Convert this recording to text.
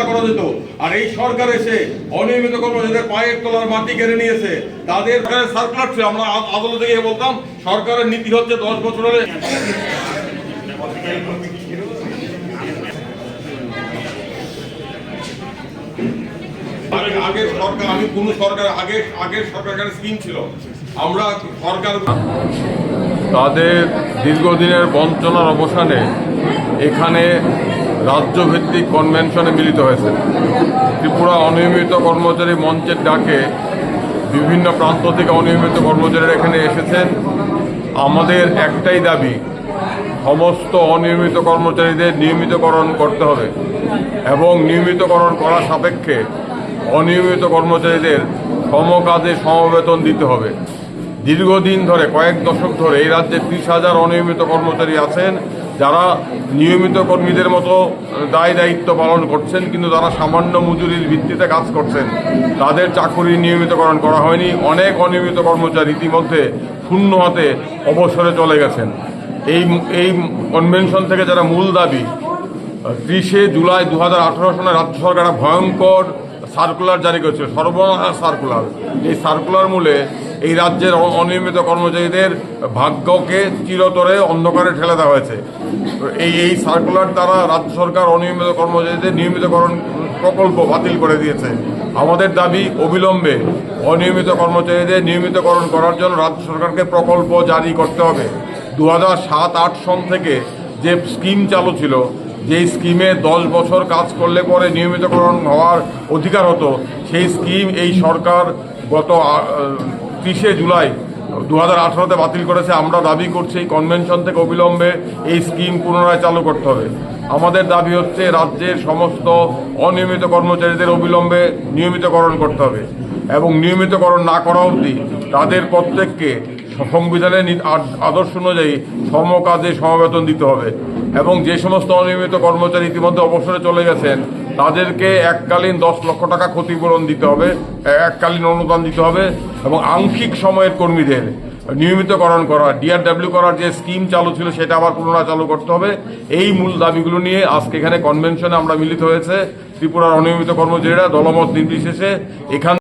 করা যেত। আর এই সরকার এসে অনিয়মিত কর্মচারীদের পায়ের তলার মাটি কেড়ে নিয়েছে। তাদের সার্কুলার ছিল, আমরা আদালতে গিয়ে বলতাম সরকারের নীতি হচ্ছে 10 বছর হলে আগের সরকার, আমি কোন সরকার আগের সরকারের স্কিম ছিল, আমরা সরকার তাদের দীর্ঘদিনের বঞ্চনার অবসানে এখানে রাজ্যভিত্তিক কনভেনশনে মিলিত হয়েছে। ত্রিপুরা অনিয়মিত কর্মচারী মঞ্চের ডাকে বিভিন্ন প্রান্ত থেকে অনিয়মিত কর্মচারীরা এখানে এসেছেন। আমাদের একটাই দাবি, সমস্ত অনিয়মিত কর্মচারীদের নিয়মিতকরণ করতে হবে এবং নিয়মিতকরণ করা সাপেক্ষে অনিয়মিত কর্মচারীদের সমকাজে সমবেতন দিতে হবে। দীর্ঘদিন ধরে, কয়েক দশক ধরে এই রাজ্যে 30,000 অনিয়মিত কর্মচারী আছেন যারা নিয়মিত কর্মীদের মতো দায় দায়িত্ব পালন করছেন, কিন্তু তারা সামান্য মজুরির ভিত্তিতে কাজ করছেন। তাদের চাকুরি নিয়মিতকরণ করা হয়নি। অনেক অনিয়মিত কর্মচারী ইতিমধ্যে শূন্য হাতে অবসরে চলে গেছেন। এই কনভেনশন থেকে যারা মূল দাবি, 30শে জুলাই 2018 সনে রাজ্য সরকার ভয়ঙ্কর সার্কুলার জারি করেছে, সর্বনাশা সার্কুলার। এই সার্কুলার মূলে এই রাজ্যের অনিয়মিত কর্মচারীদের ভাগ্যকে চিরতরে অন্ধকারে ঠেলে দেওয়া হয়েছে। এই সার্কুলার দ্বারা রাজ্য সরকার অনিয়মিত কর্মচারীদের নিয়মিতকরণ প্রকল্প বাতিল করে দিয়েছে। আমাদের দাবি, অবিলম্বে অনিয়মিত কর্মচারীদের নিয়মিতকরণ করার জন্য রাজ্য সরকারকে প্রকল্প জারি করতে হবে। 2007-8 সন থেকে যে স্কিম চালু ছিল, যেই স্কিমে 10 বছর কাজ করলে পরে নিয়মিতকরণ হওয়ার অধিকার হতো, সেই স্কিম এই সরকার গত 30শে জুলাই 2018-তে বাতিল করেছে। আমরা দাবি করছি এই কনভেনশন থেকে অবিলম্বে এই স্কিম পুনরায় চালু করতে হবে। আমাদের দাবি হচ্ছে রাজ্যের সমস্ত অনিয়মিত কর্মচারীদের অবিলম্বে নিয়মিতকরণ করতে হবে এবং নিয়মিতকরণ না করা অবধি তাদের প্রত্যেককে সংবিধানের আদর্শ অনুযায়ী সমকাজে সমবেতন দিতে হবে এবং যে সমস্ত অনিয়মিত কর্মচারী ইতিমধ্যে অবসরে চলে গেছেন তাদেরকে এককালীন 10 লক্ষ টাকা ক্ষতিপূরণ দিতে হবে, এককালীন অনুদান দিতে হবে এবং আংশিক সময়ের কর্মীদের নিয়মিতকরণ করা, DRW করার যে স্কিম চালু ছিল সেটা আবার পুনরায় চালু করতে হবে। এই মূল দাবিগুলো নিয়ে আজকে এখানে কনভেনশনে আমরা মিলিত হয়েছে ত্রিপুরার অনিয়মিত কর্মচারীরা দলমত নির্বিশেষে। এখান